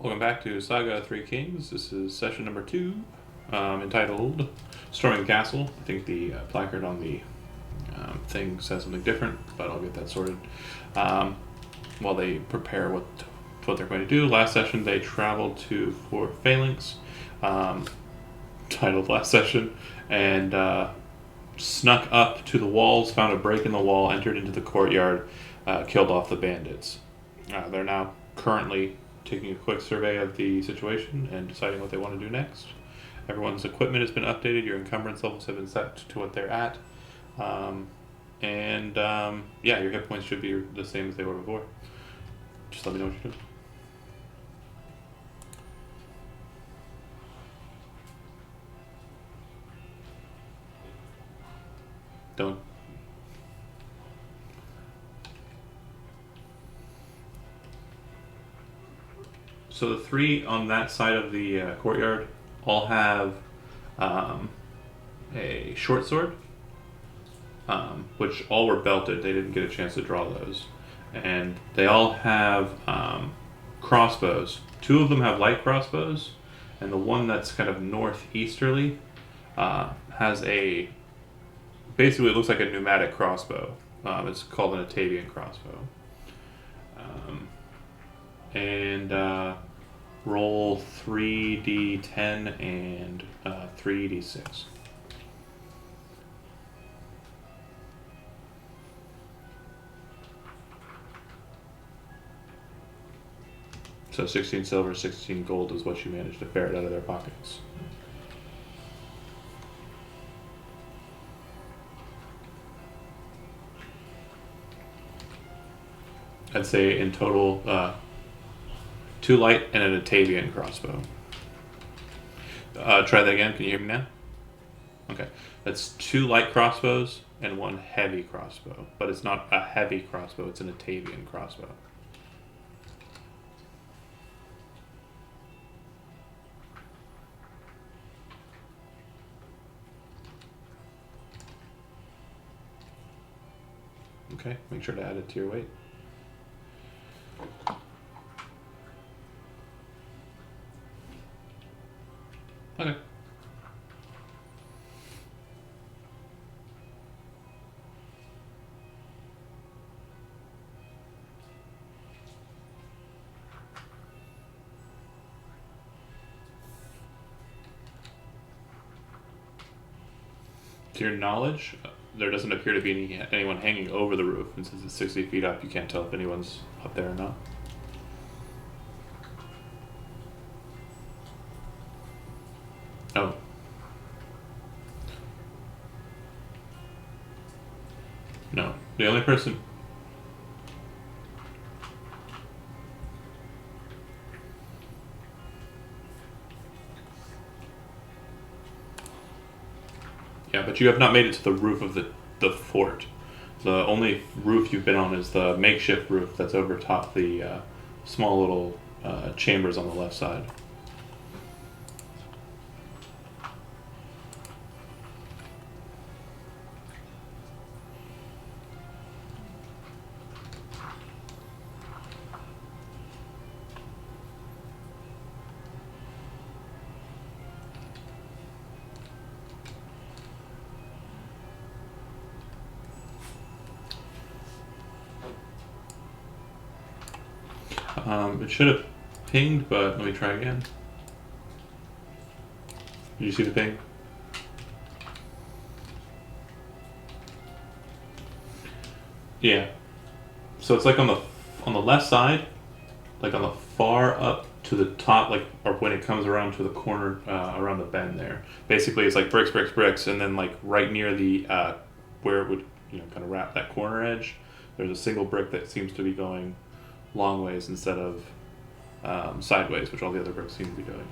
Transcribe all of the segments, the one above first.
Welcome back to Saga 3 Kings. This is session number 2, entitled Storming the Castle. I think the placard on the thing says something different, but I'll get that sorted. While they prepare what they're going to do. Last session they traveled to Fort Phalanx, titled last session, and snuck up to the walls, found a break in the wall, entered into the courtyard, killed off the bandits. They're now currently taking a quick survey of the situation and deciding what they want to do next. Everyone's equipment has been updated, your encumbrance levels have been set to what they're at, yeah, your hit points should be the same as they were before. Just let me know what you're doing. Don't. So the three on that side of the courtyard all have a short sword, which all were belted. They didn't get a chance to draw those. And they all have crossbows. Two of them have light crossbows, and the one that's kind of northeasterly has a... Basically, it looks like a pneumatic crossbow. It's called an Atavian crossbow. Roll 3d10 and 3d6. So 16 silver, 16 gold is what you managed to ferret out of their pockets. I'd say in total, 2 light and an Atavian crossbow. Try that again. Can you hear me now? Okay. That's 2 light crossbows and 1 heavy crossbow. But it's not a heavy crossbow, it's an Atavian crossbow. Okay, make sure to add it to your weight. Okay. To your knowledge, there doesn't appear to be anyone hanging over the roof, and since it's 60 feet up, you can't tell if anyone's up there or not. Oh. No. The only person... Yeah, but you have not made it to the roof of the fort. The only roof you've been on is the makeshift roof that's over top the small little chambers on the left side. It should have pinged, but let me try again. Did you see the ping? Yeah. So it's like on the left side, like on the far up to the top, like, or when it comes around to the corner around the bend there. Basically, it's like bricks, bricks, bricks, and then like right near the where it would kind of wrap that corner edge. There's a single brick that seems to be going long ways instead of sideways, which all the other bricks seem to be doing.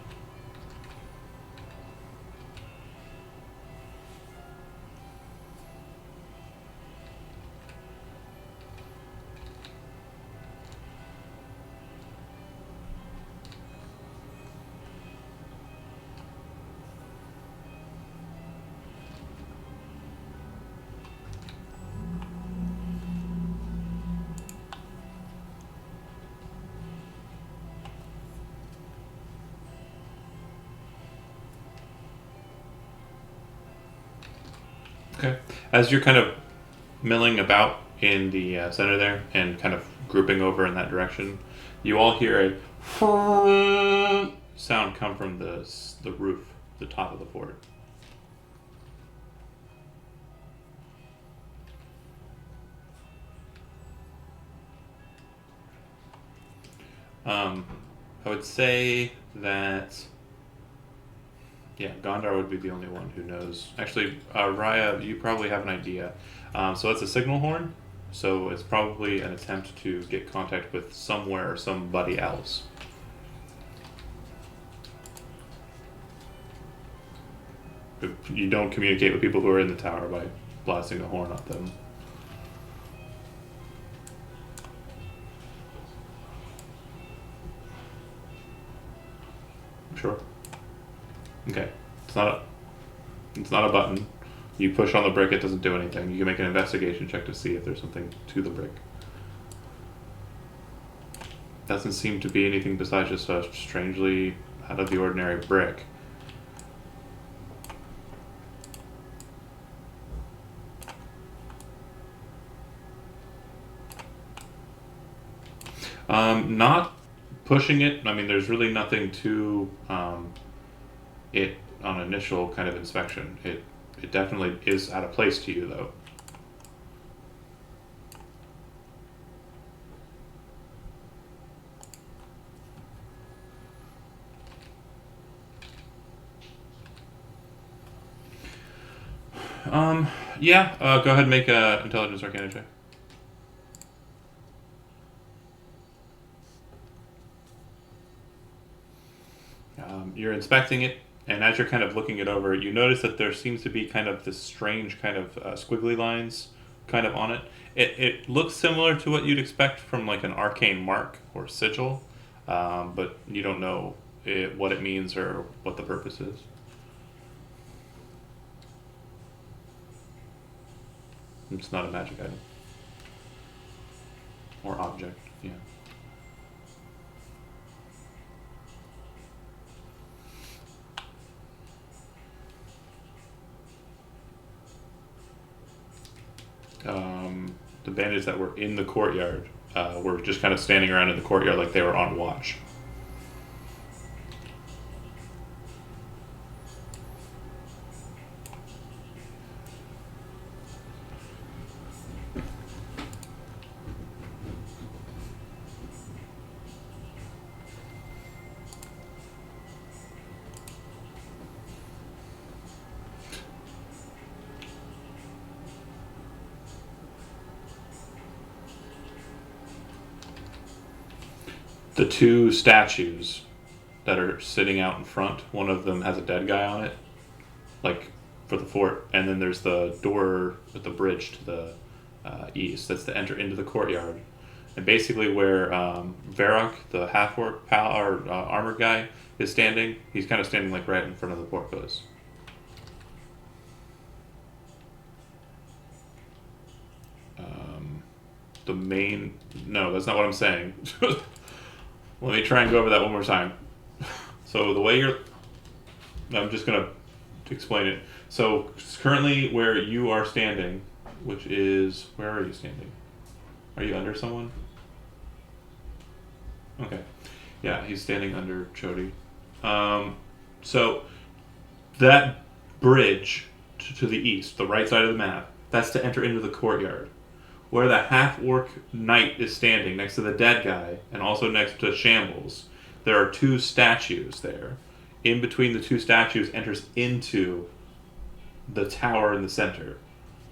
Okay. As you're kind of milling about in the center there and kind of grouping over in that direction, you all hear a sound come from the roof, the top of the fort. Um, I would say that, yeah, Gondar would be the only one who knows. Actually, Raya, you probably have an idea. So it's a signal horn. So it's probably an attempt to get contact with somewhere or somebody else. You don't communicate with people who are in the tower by blasting a horn at them. Sure. Okay. It's not a button. You push on the brick, it doesn't do anything. You can make an investigation check to see if there's something to the brick. Doesn't seem to be anything besides just a strangely out of the ordinary brick. Not pushing it. I mean, there's really nothing to it on initial kind of inspection. It definitely is out of place to you, though. Yeah. Go ahead and make a intelligence arcana check. You're inspecting it, and as you're kind of looking it over, you notice that there seems to be kind of this strange kind of squiggly lines kind of on it. It looks similar to what you'd expect from like an arcane mark or sigil, but you don't know what it means or what the purpose is. It's not a magic item or object. Yeah. The bandits that were in the courtyard were just kind of standing around in the courtyard like they were on watch. The two statues that are sitting out in front, one of them has a dead guy on it, like for the fort, and then there's the door with the bridge to the east. That's to enter into the courtyard, and basically where Varrock, the half orc or armored guy, is standing. He's kind of standing like right in front of the portcullis. The main. No, that's not what I'm saying. Let me try and go over that one more time. So the way you're, I'm just gonna explain it. So currently, where you are standing, which is where are you standing? Are you under someone? Okay, yeah, he's standing under Chody. So that bridge to the east, the right side of the map, that's to enter into the courtyard. Where the half-orc knight is standing next to the dead guy and also next to Shambles, there are two statues there. In between the two statues enters into the tower in the center.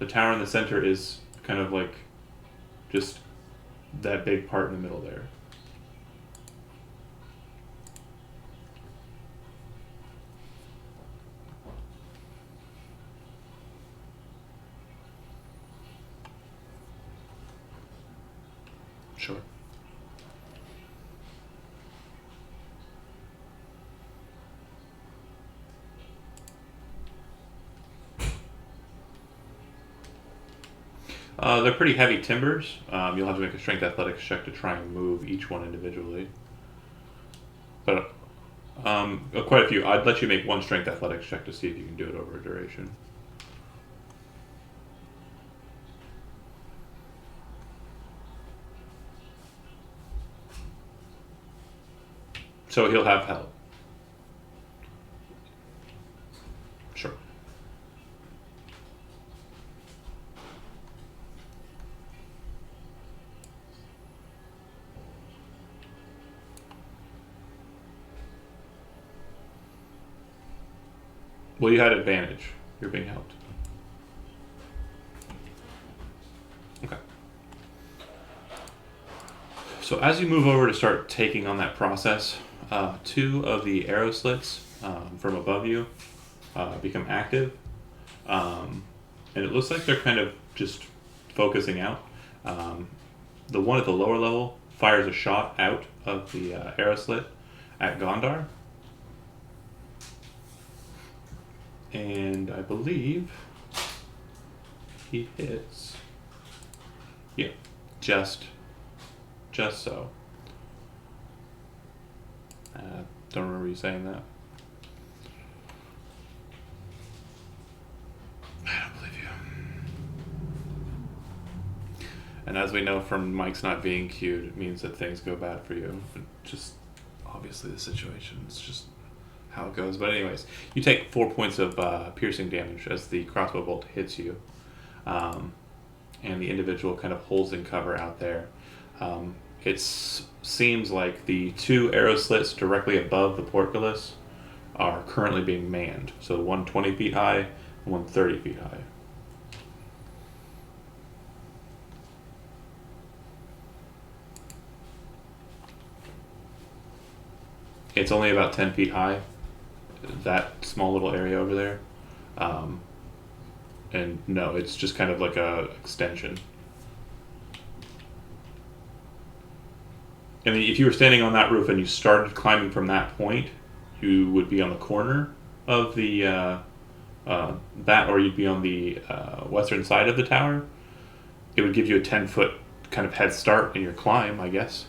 The tower in the center is kind of like just that big part in the middle there. Sure. They're pretty heavy timbers. You'll have to make a strength athletics check to try and move each one individually. But quite a few. I'd let you make one strength athletics check to see if you can do it over a duration. So he'll have help. Sure. Well, you had advantage. You're being helped. Okay. So as you move over to start taking on that process, two of the arrow slits from above you become active, and it looks like they're kind of just focusing out. The one at the lower level fires a shot out of the arrow slit at Gondar, and I believe he hits. Yeah, just so. Don't remember you saying that. I don't believe you. And as we know from Mike's not being cued, it means that things go bad for you. Just obviously the situation. It's just how it goes. But anyways, you take 4 points of piercing damage as the crossbow bolt hits you. And the individual kind of holds in cover out there. It seems like the two arrow slits directly above the portcullis are currently being manned. So one 20 feet high and one 30 feet high. It's only about 10 feet high, that small little area over there. And no, it's just kind of like a extension. I mean, if you were standing on that roof and you started climbing from that point, you would be on the corner of the that, or you'd be on the western side of the tower. It would give you a 10-foot kind of head start in your climb, I guess.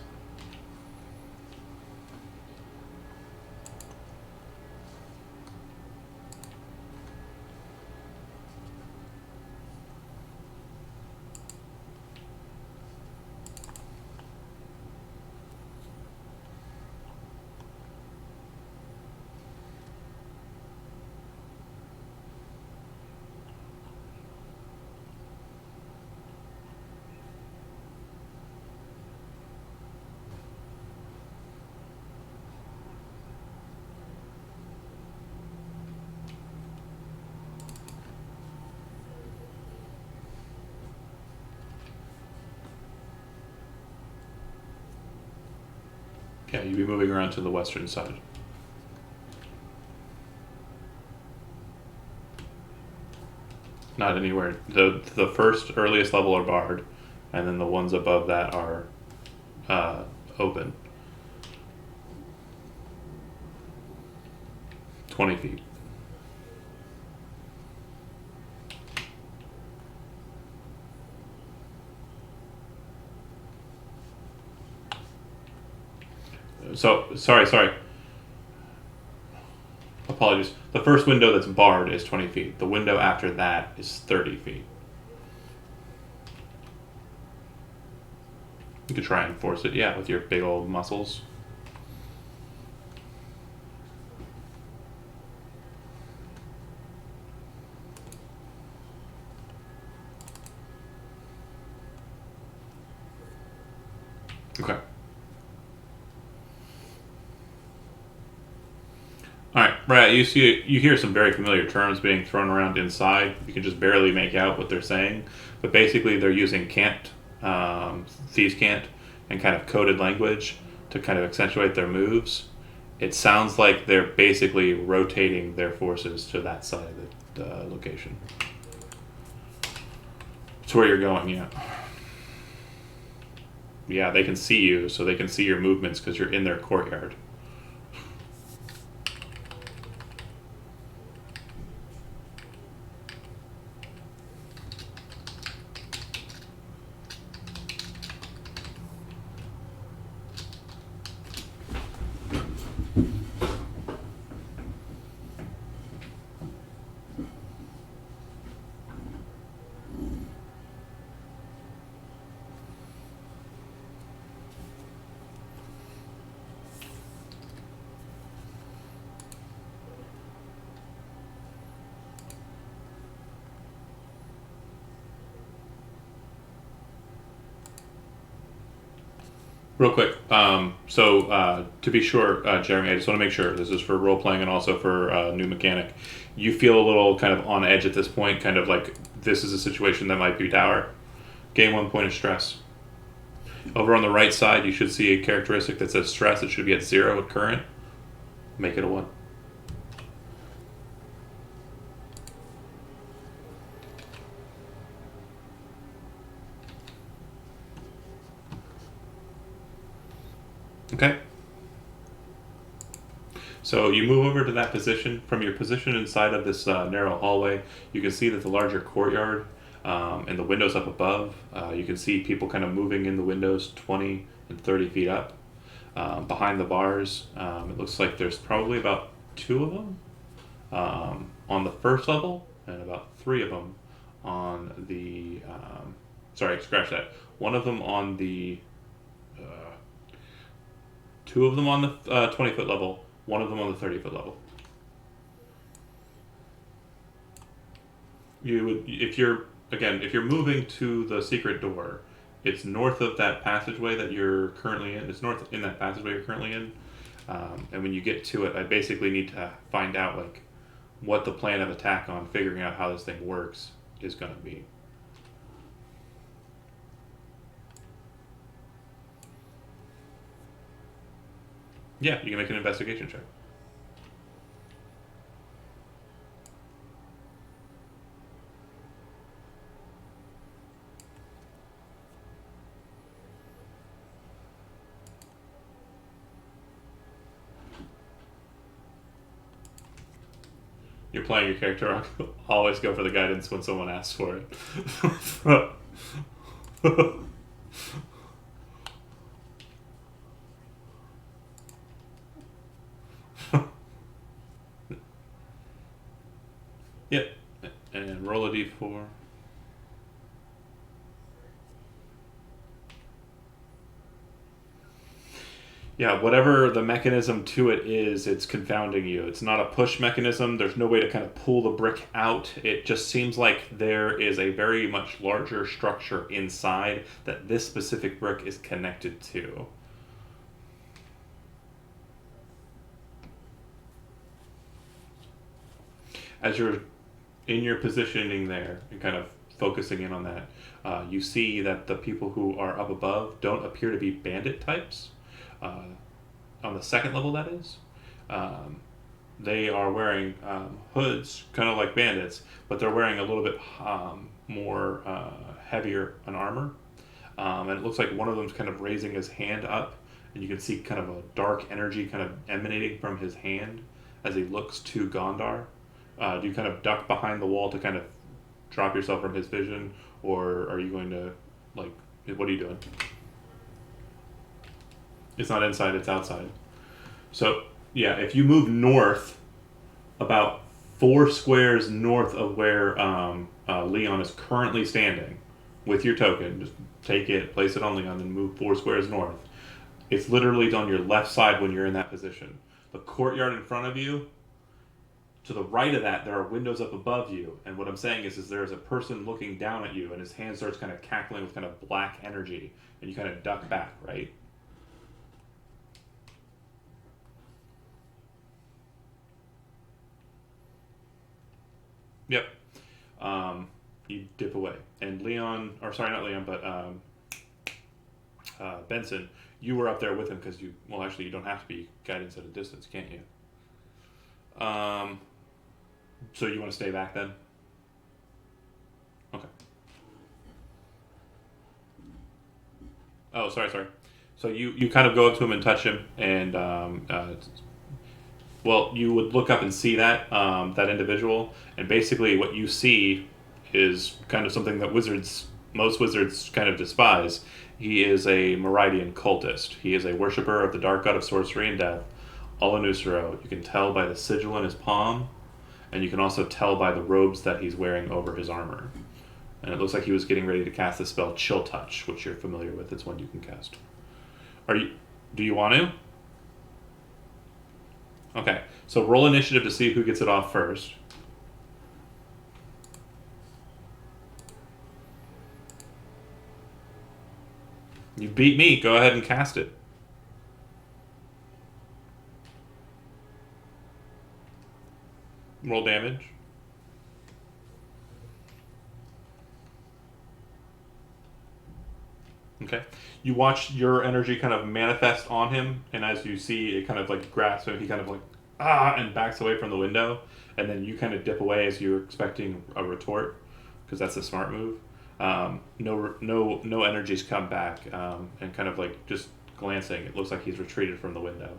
Yeah, you'd be moving around to the western side. Not anywhere. The first earliest level are barred, and then the ones above that are open. 20 feet. So, sorry. Apologies. The first window that's barred is 20 feet. The window after that is 30 feet. You could try and force it, yeah, with your big old muscles. Okay. Alright, right, you hear some very familiar terms being thrown around inside. You can just barely make out what they're saying. But basically they're using cant, thieves' cant, and kind of coded language to kind of accentuate their moves. It sounds like they're basically rotating their forces to that side of the location. It's where you're going, yeah. Yeah, they can see you, so they can see your movements because you're in their courtyard. Real quick. To be sure, Jeremy, I just want to make sure this is for role playing and also for new mechanic. You feel a little kind of on edge at this point, kind of like this is a situation that might be dour. Gain 1 point of stress. Over on the right side, you should see a characteristic that says stress. It should be at 0 at current. Make it a 1. Okay. So you move over to that position. From your position inside of this narrow hallway, you can see that the larger courtyard and the windows up above, you can see people kind of moving in the windows 20 and 30 feet up. Behind the bars, it looks like there's probably about 2 of them on the first level and about 3 of them on the. Sorry, scratch that. One of them on the. 2 of them on the 20-foot level, 1 of them on the 30-foot level. You would, if you're moving to the secret door, it's north of that passageway that you're currently in. It's north in that passageway you're currently in. And when you get to it, I basically need to find out like what the plan of attack on figuring out how this thing works is going to be. Yeah, you can make an investigation check. You're playing your character. Always go for the guidance when someone asks for it. Yep. And roll a d4. Yeah, whatever the mechanism to it is, it's confounding you. It's not a push mechanism. There's no way to kind of pull the brick out. It just seems like there is a very much larger structure inside that this specific brick is connected to. As you're in your positioning there and kind of focusing in on that, you see that the people who are up above don't appear to be bandit types. Uh, on the second level, that is. Um, they are wearing hoods, kind of like bandits, but they're wearing a little bit more heavier an armor. And it looks like one of them's kind of raising his hand up, and you can see kind of a dark energy kind of emanating from his hand as he looks to Gondar. Do you kind of duck behind the wall to kind of drop yourself from his vision, or are you going to, like, what are you doing? It's not inside, it's outside. So, yeah, if you move north, about 4 squares north of where Leon is currently standing, with your token, just take it, place it on Leon, and move 4 squares north. It's literally on your left side when you're in that position. The courtyard in front of you, to the right of that, there are windows up above you. And what I'm saying is there's a person looking down at you, and his hand starts kind of cackling with kind of black energy, and you kind of duck back, right? Yep. You dip away. And Leon, or sorry, not Leon, but Benson, you were up there with him because well, actually, you don't have to be guidance at a distance, can't you? So you want to stay back then? Okay. Oh, sorry. So you kind of go up to him and touch him, and well, you would look up and see that individual, and basically what you see is kind of something that most wizards kind of despise. He is a Meridian cultist. He is a worshiper of the dark god of sorcery and death, Alanusero. You can tell by the sigil in his palm, and you can also tell by the robes that he's wearing over his armor. And it looks like he was getting ready to cast the spell Chill Touch, which you're familiar with. It's one you can cast. Do you want to? Okay, so roll initiative to see who gets it off first. You beat me. Go ahead and cast it. Roll damage. Okay. You watch your energy kind of manifest on him, and as you see it kind of like grasps him, he kind of like and backs away from the window, and then you kind of dip away as you're expecting a retort, because that's a smart move. No energies come back, and kind of like just glancing, it looks like he's retreated from the window.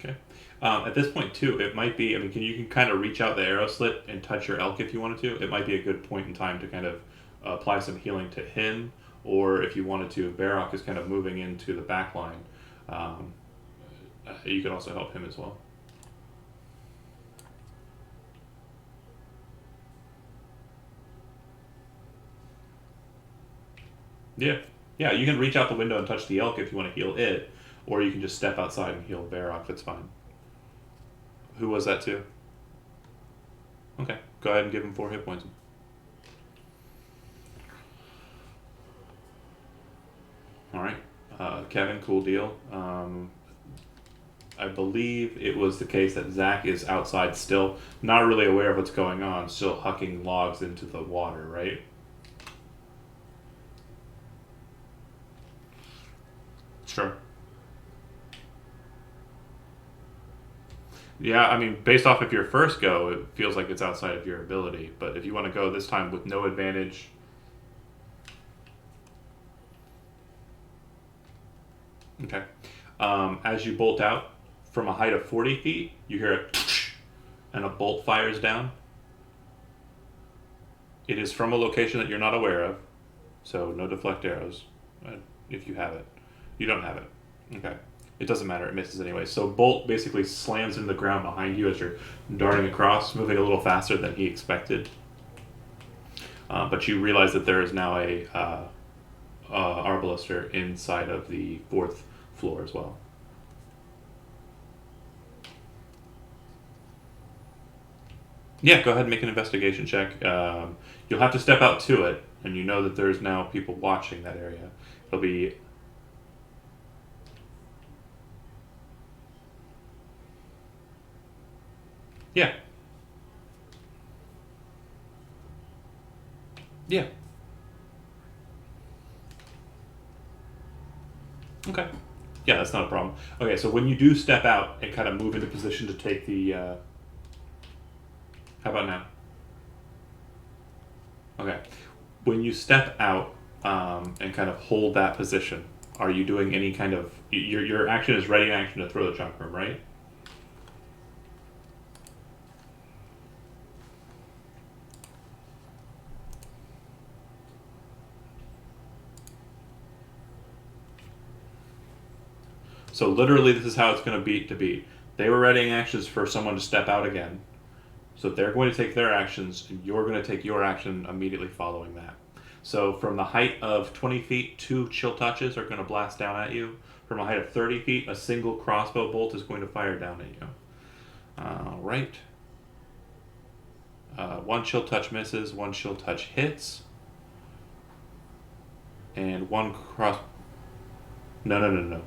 Okay. At this point, too, it might be. I mean, you can kind of reach out the arrow slit and touch your elk if you wanted to. It might be a good point in time to kind of apply some healing to him, or if you wanted to, Barrock is kind of moving into the back line. Um, you could also help him as well. Yeah, yeah. You can reach out the window and touch the elk if you want to heal it, or you can just step outside and heal Barrock. It's fine. Who was that to? Okay, go ahead and give him 4 hit points. All right, Kevin, cool deal. I believe it was the case that Zach is outside still, not really aware of what's going on, still hucking logs into the water, right? Sure. Yeah, I mean, based off of your first go, it feels like it's outside of your ability. But if you want to go this time with no advantage, okay. As you bolt out from a height of 40 feet, you hear a and a bolt fires down. It is from a location that you're not aware of, so no deflect arrows if you have it. You don't have it. Okay. It doesn't matter. It misses anyway. So bolt basically slams into the ground behind you as you're darting across, moving a little faster than he expected. But you realize that there is now a arbalister inside of the fourth floor as well. Yeah, go ahead and make an investigation check. You'll have to step out to it, and you know that there's now people watching that area. It'll be yeah, yeah. Okay. Yeah, that's not a problem. Okay, so when you do step out and kind of move into position to take the, how about now? Okay. When you step out and kind of hold that position, are you doing any kind of your action is ready action to throw the chunk room, right? So literally, this is how it's going to beat to beat. They were readying actions for someone to step out again. So they're going to take their actions, and you're going to take your action immediately following that. So from the height of 20 feet, two chill touches are going to blast down at you. From a height of 30 feet, a single crossbow bolt is going to fire down at you. All right. One chill touch misses, one chill touch hits, and one cross. No.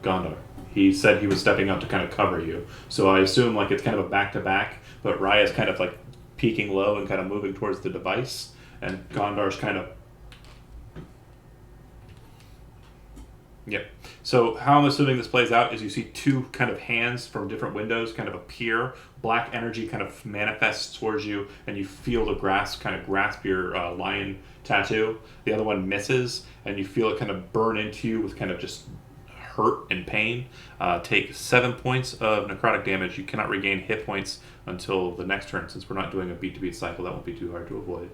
Gondar. He said he was stepping out to kind of cover you. So I assume like it's kind of a back to back, but Raya's kind of like peeking low and kind of moving towards the device, and Gondar's kind of. Yep. So how I'm assuming this plays out is you see two kind of hands from different windows kind of appear. Black energy kind of manifests towards you, and you feel the grasp your lion tattoo. The other one misses, and you feel it kind of burn into you with kind of just hurt and pain. Take 7 points of necrotic damage. You cannot regain hit points until the next turn. Since we're not doing a beat-to-beat cycle, that won't be too hard to avoid.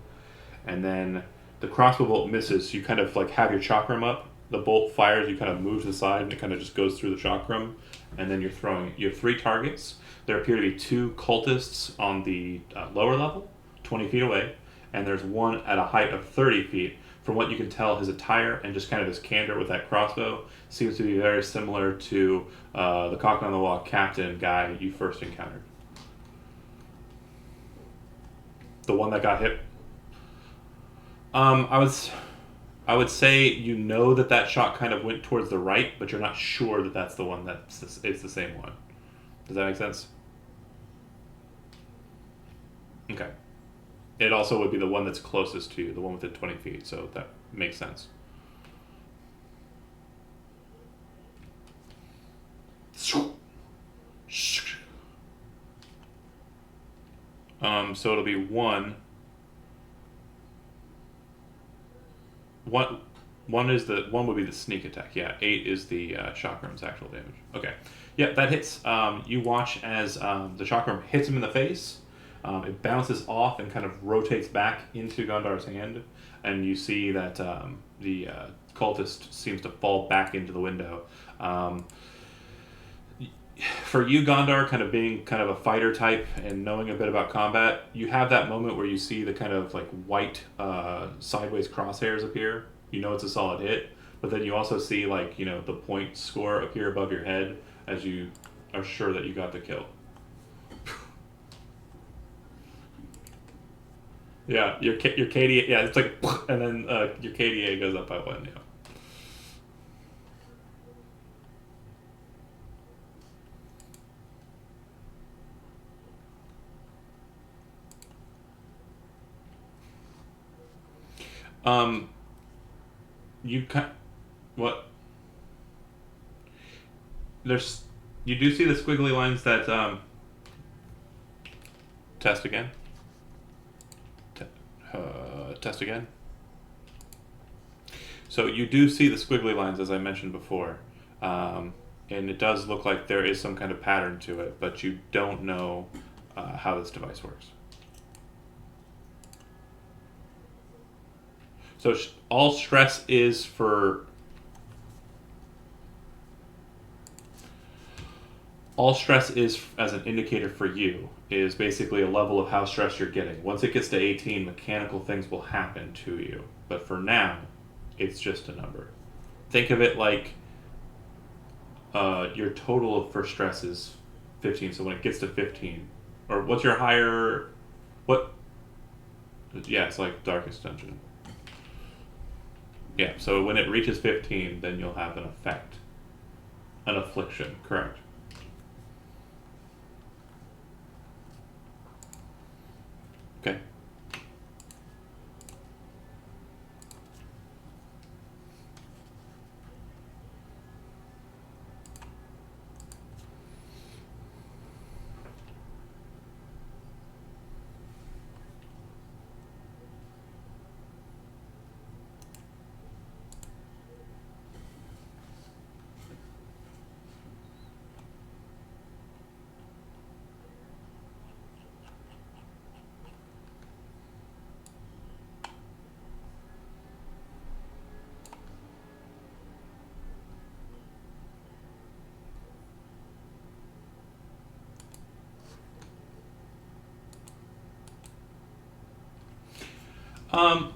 And then the crossbow bolt misses. You kind of like have your chakram up. The bolt fires. You kind of move to the side, and it kind of just goes through the chakram. And then you're throwing it. You have 3 targets. There appear to be 2 cultists on the lower level, 20 feet away, and there's one at a height of 30 feet. From what you can tell, his attire and just kind of his candor with that crossbow seems to be very similar to the cock on the wall captain guy you first encountered. The one that got hit. I would say you know that shot kind of went towards the right, but you're not sure that that's the one it's the same one. Does that make sense? Okay. It also would be the one that's closest to you, the one within 20 feet, so that makes sense. So it'll be one would be the sneak attack. Yeah, 8 is the chakram's actual damage. Okay. Yeah, that hits. You watch as the chakram hits him in the face. It bounces off and kind of rotates back into Gondar's hand, and you see that the cultist seems to fall back into the window. For you, Gondar, kind of being kind of a fighter type and knowing a bit about combat, you have that moment where you see the kind of like white sideways crosshairs appear. You know it's a solid hit, but then you also see like, you know, the point score appear above your head as you are sure that you got the kill. Yeah, your KDA, yeah, it's like, and then your KDA goes up by 1, yeah. You what? You do see the squiggly lines that, test again. Test again. So you do see the squiggly lines, as I mentioned before, and it does look like there is some kind of pattern to it, but you don't know how this device works. So all stress is for... All stress is, as an indicator for you, is basically a level of how stressed you're getting. Once it gets to 18, mechanical things will happen to you. But for now, it's just a number. Think of it like your total for stress is 15. So when it gets to 15, or what's your higher... What? Yeah, it's like Darkest Dungeon. Yeah, so when it reaches 15, then you'll have an effect. An affliction, correct. Okay.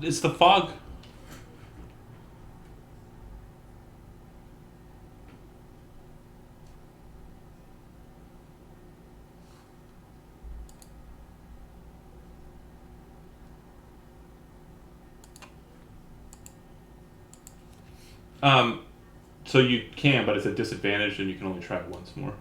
It's the fog. So you can, but it's a disadvantage, and you can only try it once more.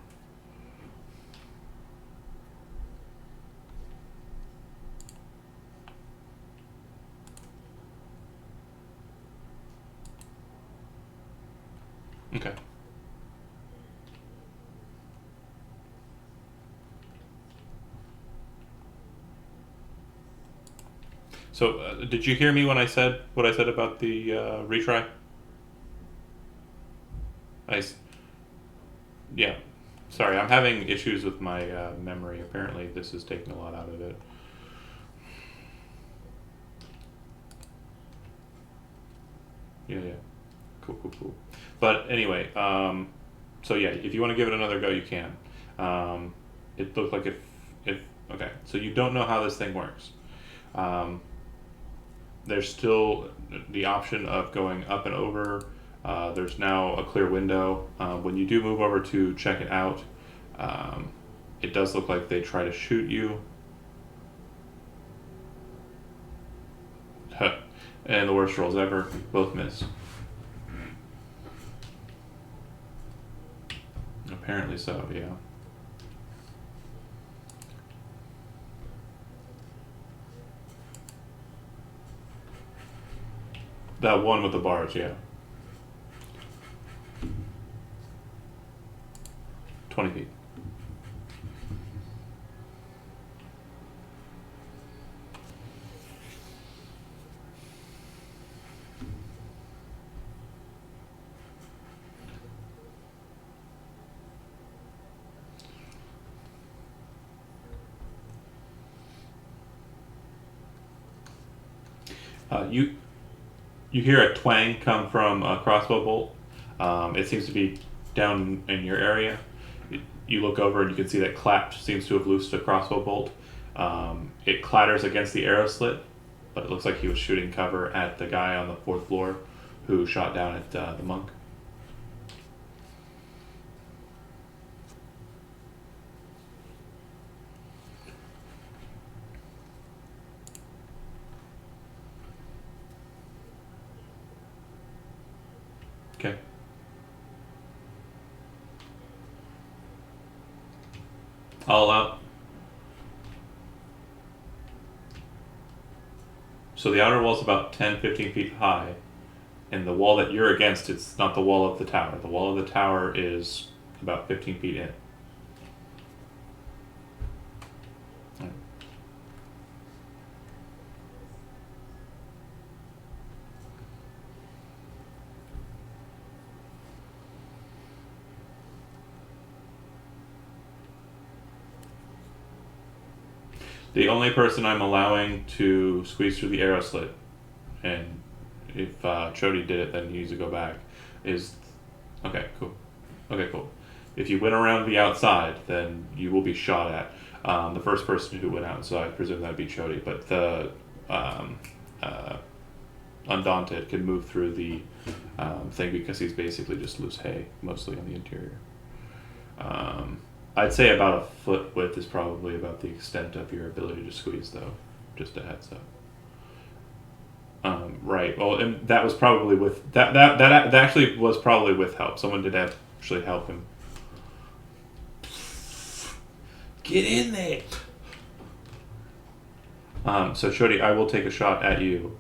Okay. So, did you hear me when I said what I said about the retry? Yeah. Sorry, I'm having issues with my memory. Apparently, this is taking a lot out of it. Yeah, yeah. Cool, cool, cool. But anyway, so yeah, if you want to give it another go, you can. Um, it looked like if okay, so you don't know how this thing works. Um, there's still the option of going up and over. There's now a clear window. When you do move over to check it out, um, it does look like they try to shoot you. And the worst rolls ever, both miss. Apparently so, yeah. That one with the bars, yeah. 20 feet. You you hear a twang come from a crossbow bolt. It seems to be down in your area. You look over and you can see that Clap seems to have loosed a crossbow bolt. It clatters against the arrow slit, but it looks like he was shooting cover at the guy on the fourth floor who shot down at the monk. Okay. All out. So the outer wall's about 10, 15 feet high, and the wall that you're against, it's not the wall of the tower. The wall of the tower is about 15 feet in. The only person I'm allowing to squeeze through the arrow slit, and if Chody did it, then he needs to go back, is. Okay, cool. Okay, cool. If you went around the outside, then you will be shot at. The first person who went outside, I presume that'd be Chody, but the um, uh, Undaunted can move through the thing because he's basically just loose hay, mostly on the interior. Um, I'd say about a foot width is probably about the extent of your ability to squeeze, though. Just a heads up. Right. Well, and that was probably with that actually was probably with help. Someone did actually help him. Get in there. So Shodi, I will take a shot at you,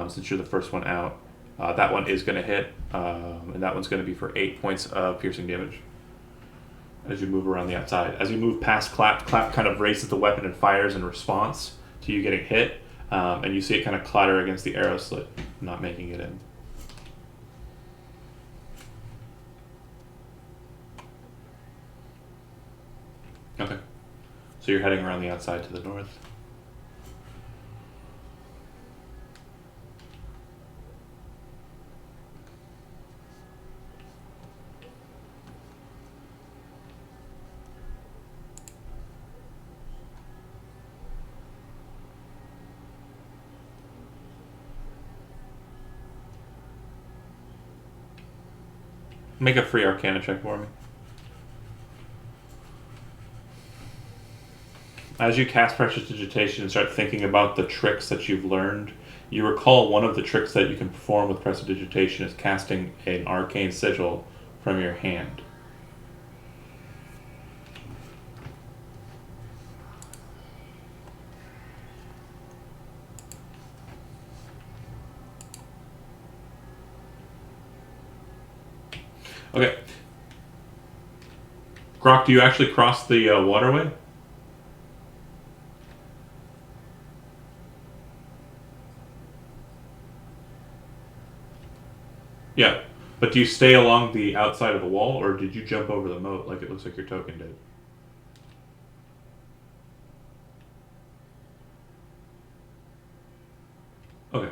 since you're the first one out. That one is going to hit, and that one's going to be for 8 points of piercing damage. As you move around the outside, as you move past Clap, Clap kind of raises the weapon and fires in response to you getting hit, and you see it kind of clatter against the arrow slit, not making it in. Okay. So you're heading around the outside to the north. Make a free Arcana check for me. As you cast Prestidigitation and start thinking about the tricks that you've learned, you recall one of the tricks that you can perform with Prestidigitation is casting an arcane sigil from your hand. Okay. Grok, do you actually cross the waterway? Yeah. But do you stay along the outside of the wall, or did you jump over the moat like it looks like your token did? Okay.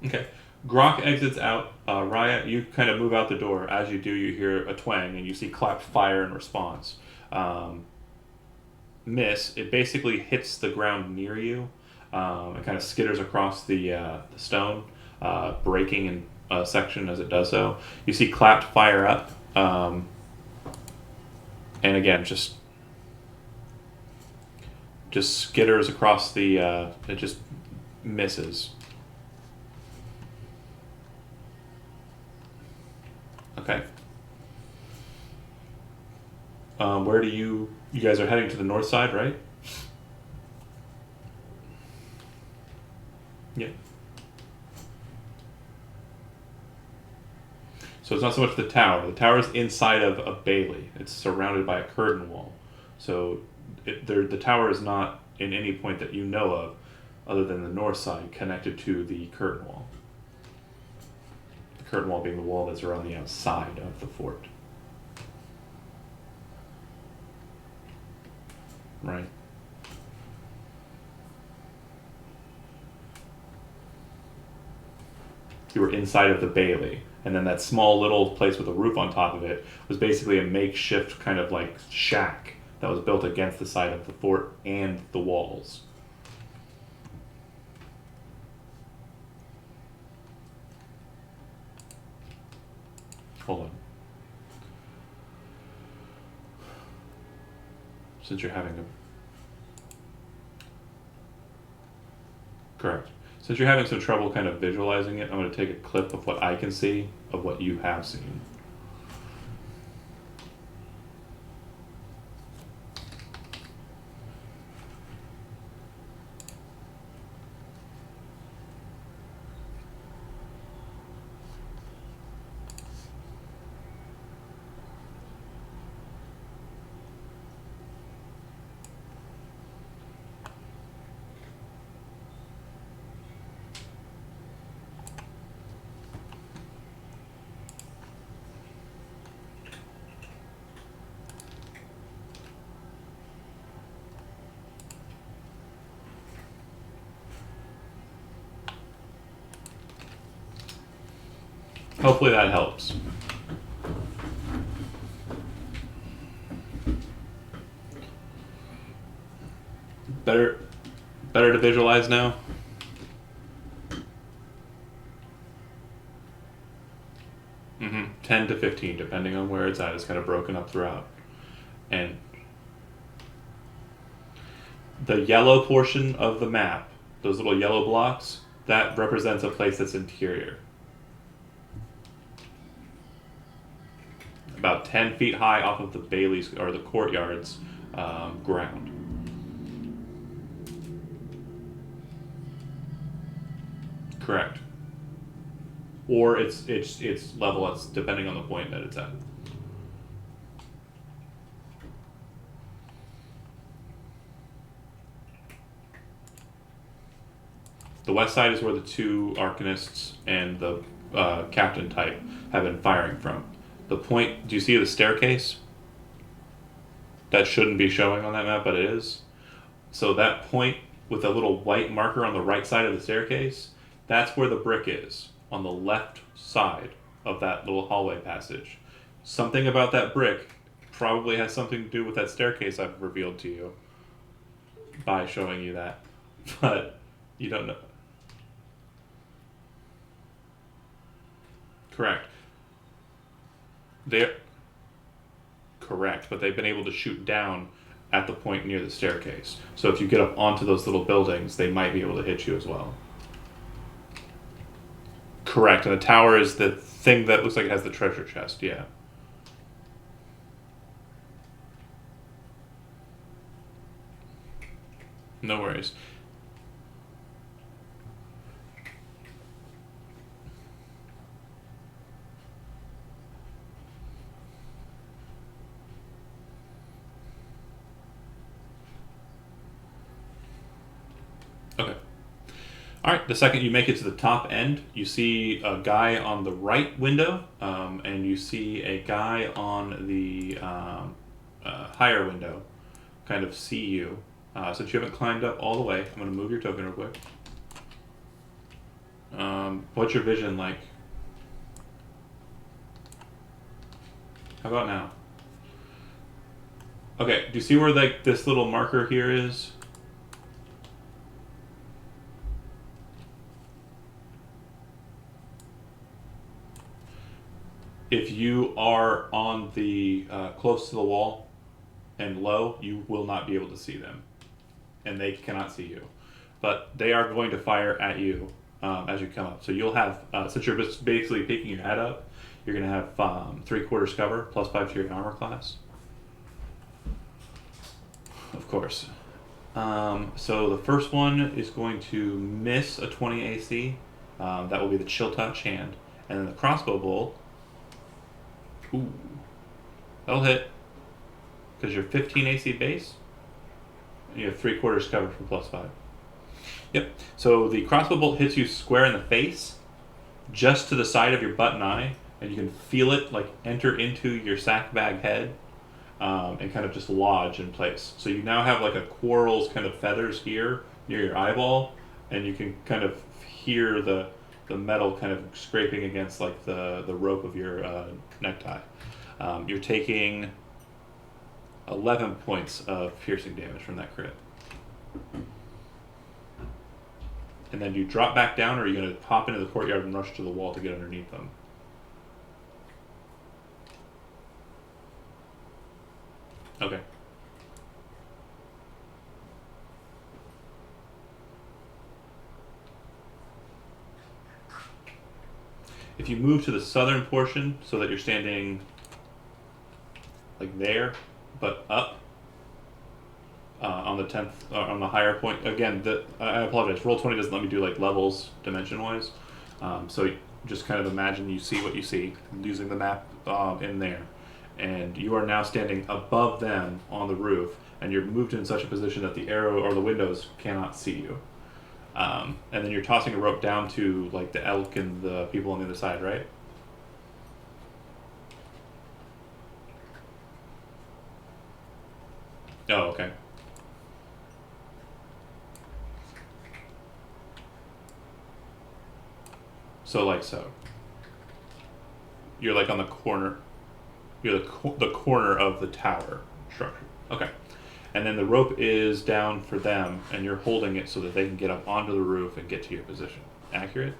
Okay. Grok exits out. Raya, you kind of move out the door. As you do, you hear a twang, and you see clapped fire in response. Um, Miss, it basically hits the ground near you. It kind of skitters across the stone, breaking in a section as it does so. You see clapped fire up, and again, just skitters across the. It just misses. Okay. Where do you guys are heading to the north side, right? Yeah. So it's not so much the tower. The tower is inside of a bailey. It's surrounded by a curtain wall. So the tower is not in any point that you know of, other than the north side, connected to the curtain wall. The curtain wall being the wall that's around the outside of the fort. Right. You were inside of the bailey, and then that small little place with a roof on top of it was basically a makeshift kind of like shack that was built against the side of the fort and the walls. Hold on. Since you're having a correct. Since you're having some trouble kind of visualizing it, I'm going to take a clip of what I can see of what you have seen. Hopefully that helps. Better, better to visualize now. 10 to 15, depending on where it's at. It's kind of broken up throughout. And the yellow portion of the map, those little yellow blocks, that represents a place that's interior. About 10 feet high off of the Bailey's, or the courtyard's ground. Correct. Or it's level, it's depending on the point that it's at. The west side is where the two arcanists and the captain type have been firing from. The point, do you see the staircase? That shouldn't be showing on that map, but it is. So that point with a little white marker on the right side of the staircase, that's where the brick is, on the left side of that little hallway passage. Something about that brick probably has something to do with that staircase I've revealed to you by showing you that. But you don't know. Correct. They're correct, but they've been able to shoot down at the point near the staircase. So if you get up onto those little buildings, they might be able to hit you as well. Correct, and the tower is the thing that looks like it has the treasure chest, yeah. No worries. All right. The second you make it to the top end, you see a guy on the right window, and you see a guy on the higher window, kind of see you. Since you haven't climbed up all the way, I'm going to move your token real quick. What's your vision like? How about now? Okay, do you see where like this little marker here is? If you are on the close to the wall and low, you will not be able to see them, and they cannot see you. But they are going to fire at you as you come up. So you'll have, since you're just basically picking your head up, you're going to have 3/4 cover, +5 to your armor class. Of course. So the first one is going to miss a 20 AC. That will be the chill touch hand. And then the crossbow bolt. Ooh. That'll hit. Because you're 15 AC base. And you have 3/4 cover for +5. Yep. So the crossbow bolt hits you square in the face, just to the side of your button eye, and you can feel it like enter into your sack bag head, and kind of just lodge in place. So you now have like a quarrel's kind of feathers here near your eyeball, and you can kind of hear the metal kind of scraping against like the rope of your necktie. You're taking 11 points of piercing damage from that crit. And then do you drop back down, or are you going to hop into the courtyard and rush to the wall to get underneath them? Okay. If you move to the southern portion so that you're standing like there, but up on the 10th, on the higher point. Again, I apologize. Roll20 doesn't let me do like levels dimension-wise. So just kind of imagine you see what you see using the map in there. And you are now standing above them on the roof, and you're moved in such a position that the arrow or the windows cannot see you. And then you're tossing a rope down to like the elk and the people on the other side, right? Oh, okay. So like so. You're like on the corner. You're the corner of the tower structure. Okay. And then the rope is down for them, and you're holding it so that they can get up onto the roof and get to your position. Accurate?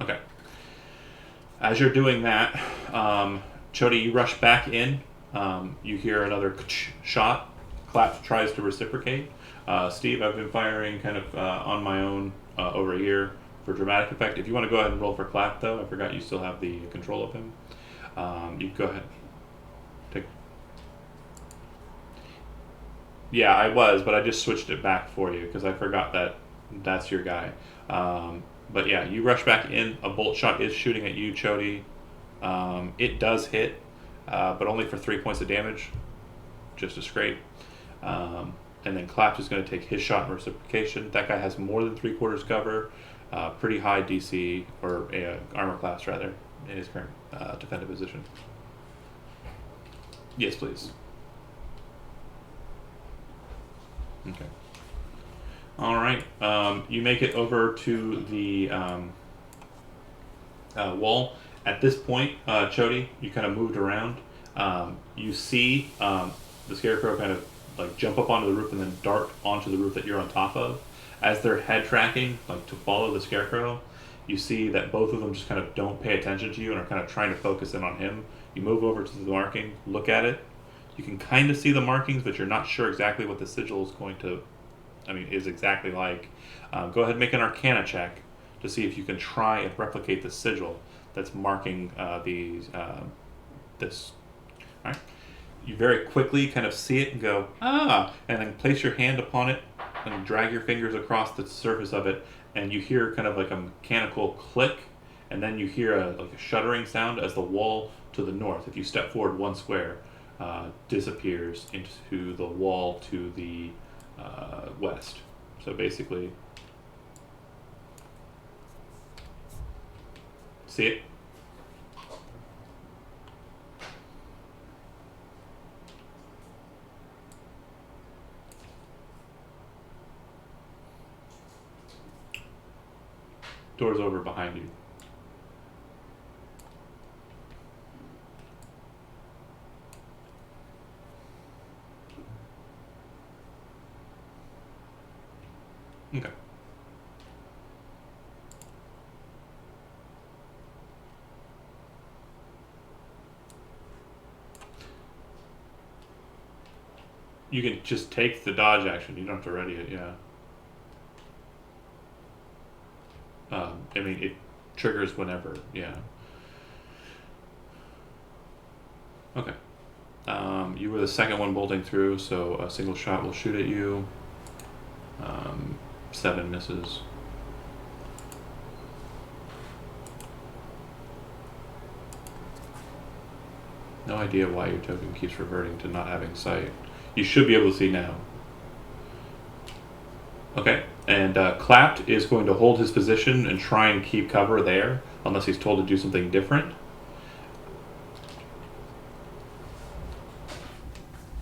Okay. As you're doing that, Chody, you rush back in. You hear another shot. Clap tries to reciprocate. Steve, I've been firing kind of on my own over here for dramatic effect. If you want to go ahead and roll for Clap, though, I forgot you still have the control of him. You go ahead. Yeah, I was, but I just switched it back for you because I forgot that that's your guy. But yeah, you rush back in. A bolt shot is shooting at you, Chody. It does hit, but only for 3 points of damage. Just a scrape. And then Claps is going to take his shot in reciprocation. That guy has more than 3/4 cover. Pretty high DC, or armor class rather, in his current defensive position. Yes, please. Okay. All right. You make it over to the wall. At this point, Chody, you kind of moved around. You see the scarecrow kind of like jump up onto the roof and then dart onto the roof that you're on top of. As they're head tracking, like to follow the scarecrow, you see that both of them just kind of don't pay attention to you and are kind of trying to focus in on him. You move over to the marking, look at it. You can kind of see the markings, but you're not sure exactly what the sigil is going to, is exactly like. Go ahead and make an Arcana check to see if you can try and replicate the sigil that's marking this. All right. You very quickly kind of see it and go, and then place your hand upon it and drag your fingers across the surface of it, and you hear kind of like a mechanical click, and then you hear a shuddering sound as the wall to the north, if you step forward 1 square, disappears into the wall to the west. So basically, see it? Door's over behind you. Okay. You can just take the dodge action. You don't have to ready it, yeah. I mean, it triggers whenever, yeah. Okay. You were the second one bolting through, so a single shot will shoot at you. 7 misses. No idea why your token keeps reverting to not having sight. You should be able to see now. Okay, and Clapped is going to hold his position and try and keep cover there, unless he's told to do something different.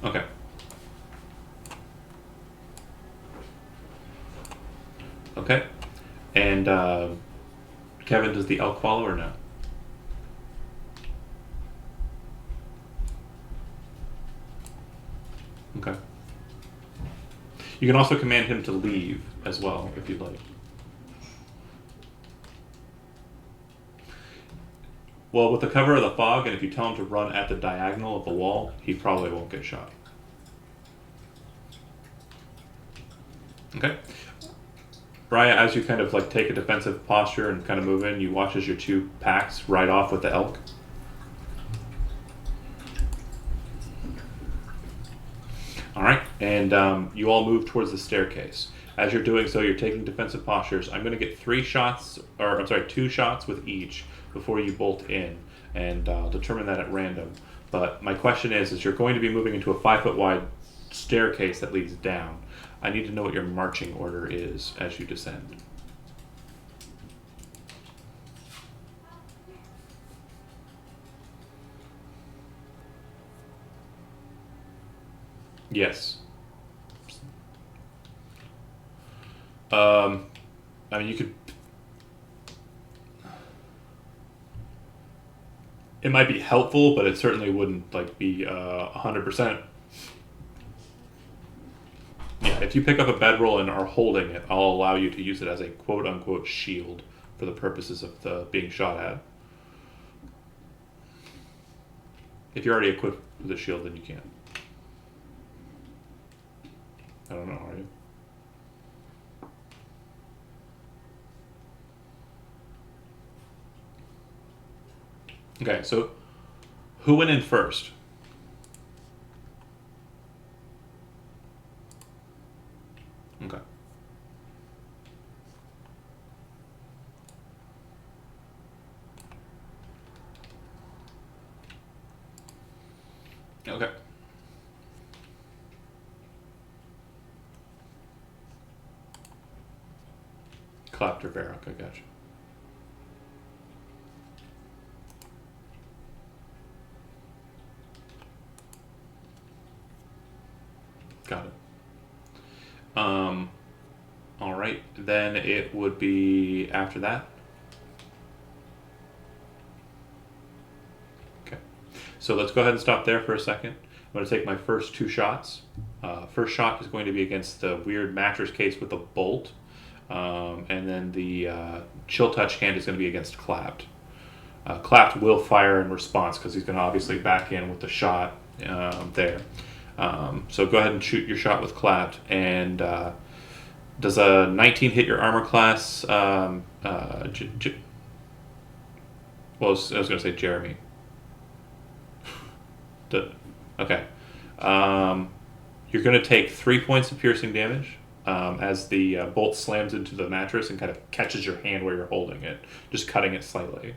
Okay. Okay. And Kevin, does the elk follow or no? Okay. You can also command him to leave as well, if you'd like. Well, with the cover of the fog, and if you tell him to run at the diagonal of the wall, he probably won't get shot. Okay. Raya, as you kind of like take a defensive posture and kind of move in, you watch as your 2 packs ride off with the elk. All right, and you all move towards the staircase. As you're doing so, you're taking defensive postures. I'm going to get 3 shots, or I'm sorry, 2 shots with each before you bolt in, and I'll determine that at random. But my question is you're going to be moving into a 5-foot wide staircase that leads down. I need to know what your marching order is as you descend. Yes. I mean, you could. It might be helpful, but it certainly wouldn't like be 100%. Yeah, if you pick up a bedroll and are holding it, I'll allow you to use it as a quote unquote shield for the purposes of the being shot at. If you're already equipped with a shield, then you can't. I don't know, are you? Okay, so who went in first? Okay. Okay. Clapped or Varrock, I gotcha. Got it. All right, then it would be after that. Okay, so let's go ahead and stop there for a second. I'm going to take my first 2 shots. First shot is going to be against the weird mattress case with a bolt, and then the chill touch hand is going to be against Clapped. Clapped will fire in response because he's going to obviously back in with the shot there. So go ahead and shoot your shot with Clapped. And does a 19 hit your armor class? Well, I was going to say Jeremy. Okay. You're going to take 3 points of piercing damage as the bolt slams into the mattress and kind of catches your hand where you're holding it, just cutting it slightly.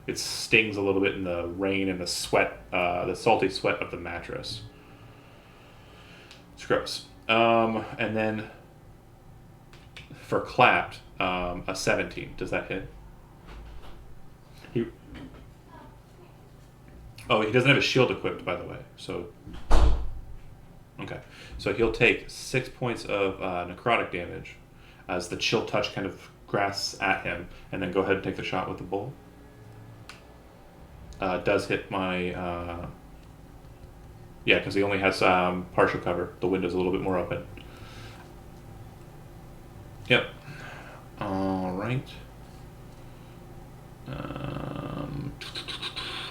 It stings a little bit in the rain and the sweat, the salty sweat of the mattress. It's gross. And then for clapped, a 17. Does that hit? He, oh, he doesn't have a shield equipped, by the way. So, okay. So he'll take 6 points of necrotic damage as the chill touch kind of grasps at him, and then go ahead and take the shot with the bowl. Does hit my. Yeah, because he only has partial cover. The window's a little bit more open. Yep. All right.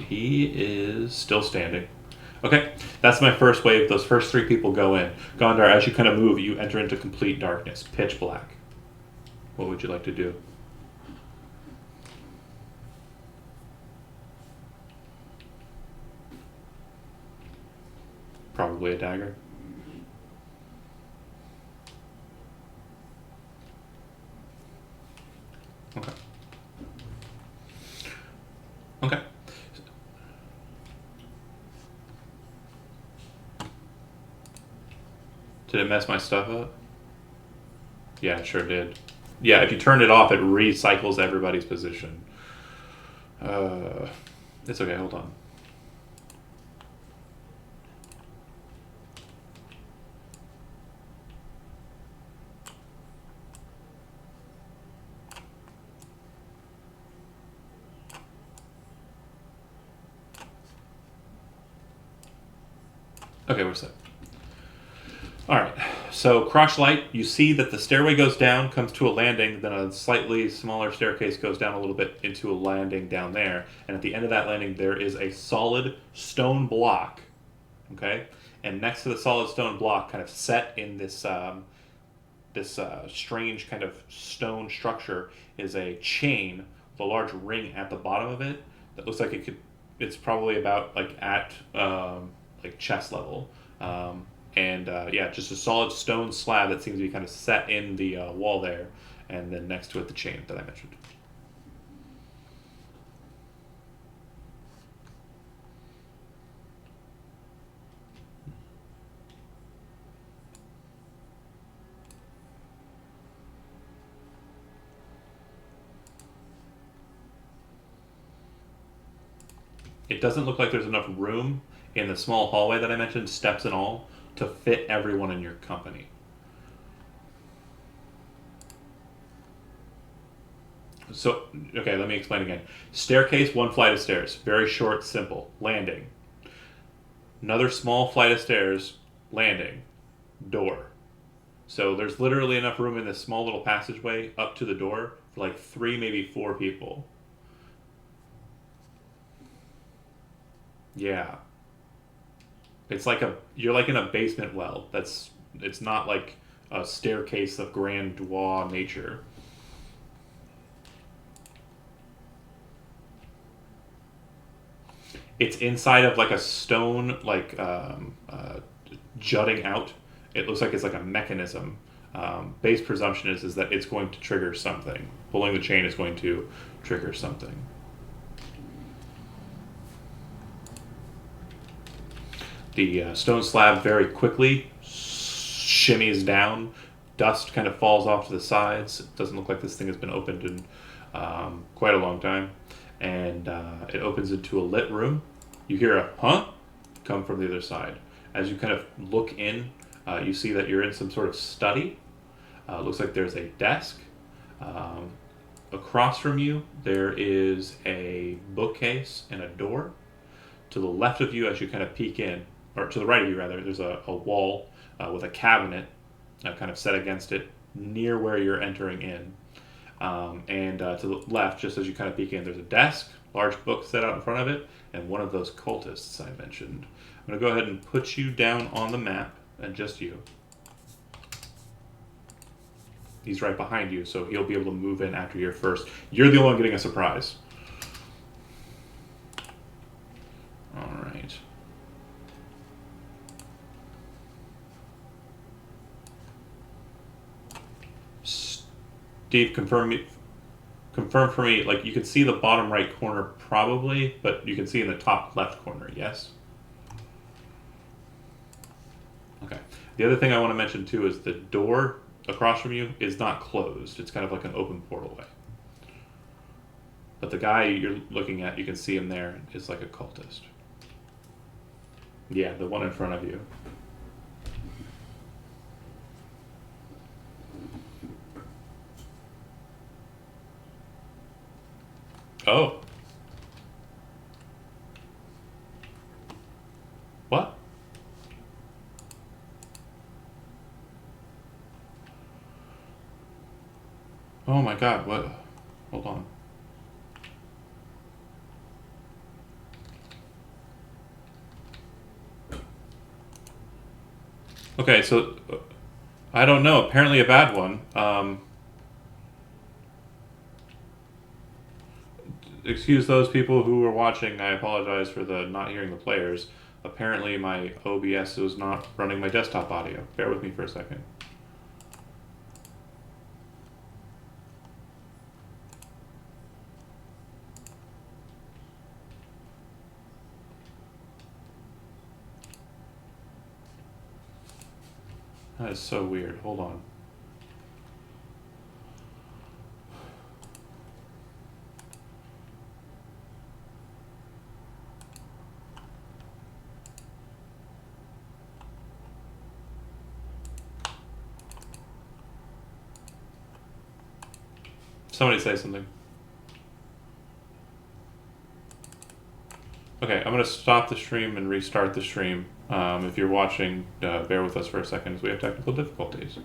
He is still standing. Okay, that's my first wave. Those first 3 people go in. Gondar, as you kind of move, you enter into complete darkness, pitch black. What would you like to do? Probably a dagger. Okay. Okay. Did it mess my stuff up? Yeah, it sure did. Yeah, if you turn it off, it recycles everybody's position. It's okay, hold on. Okay, what's that? Alright, so crotch light, you see that the stairway goes down, comes to a landing, then a slightly smaller staircase goes down a little bit into a landing down there, and at the end of that landing there is a solid stone block, okay? And next to the solid stone block, kind of set in this strange kind of stone structure, is a chain with a large ring at the bottom of it that looks like it's probably about like at like chest level. Yeah, just a solid stone slab that seems to be kind of set in the wall there, and then next to it the chain that I mentioned. It doesn't look like there's enough room in the small hallway that I mentioned, steps and all, to fit everyone in your company. So, okay, let me explain again. Staircase, 1 flight of stairs. Very short, simple. Landing. Another small flight of stairs. Landing. Door. So there's literally enough room in this small little passageway up to the door for like 3, maybe 4 people. Yeah. It's like you're like in a basement well. It's not like a staircase of grandeur nature. It's inside of like a stone, like jutting out. It looks like it's like a mechanism. Base presumption is that it's going to trigger something. Pulling the chain is going to trigger something. The stone slab very quickly shimmies down. Dust kind of falls off to the sides. It doesn't look like this thing has been opened in quite a long time. And it opens into a lit room. You hear a huh come from the other side. As you kind of look in, you see that you're in some sort of study. Looks like there's a desk. Across from you, there is a bookcase and a door. To the left of you, as you kind of peek in, or to the right of you rather, there's a wall with a cabinet kind of set against it near where you're entering in. To the left, just as you kind of peek in, there's a desk, large book set out in front of it, and one of those cultists I mentioned. I'm going to go ahead and put you down on the map, and just you. He's right behind you, so he'll be able to move in after you're first. You're the only one getting a surprise. Alright. Steve, confirm for me, like you can see the bottom right corner probably, but you can see in the top left corner, yes? Okay. The other thing I want to mention too is the door across from you is not closed. It's kind of like an open portalway. But the guy you're looking at, you can see him there, is like a cultist. Yeah, the one in front of you. Oh. What? Oh my god, what? Hold on. Okay, so I don't know. Apparently a bad one. Excuse those people who were watching. I apologize for the not hearing the players. Apparently my OBS was not running my desktop audio. Bear with me for a second. That is so weird. Hold on. Somebody say something. Okay, I'm going to stop the stream and restart the stream. If you're watching, bear with us for a second as we have technical difficulties.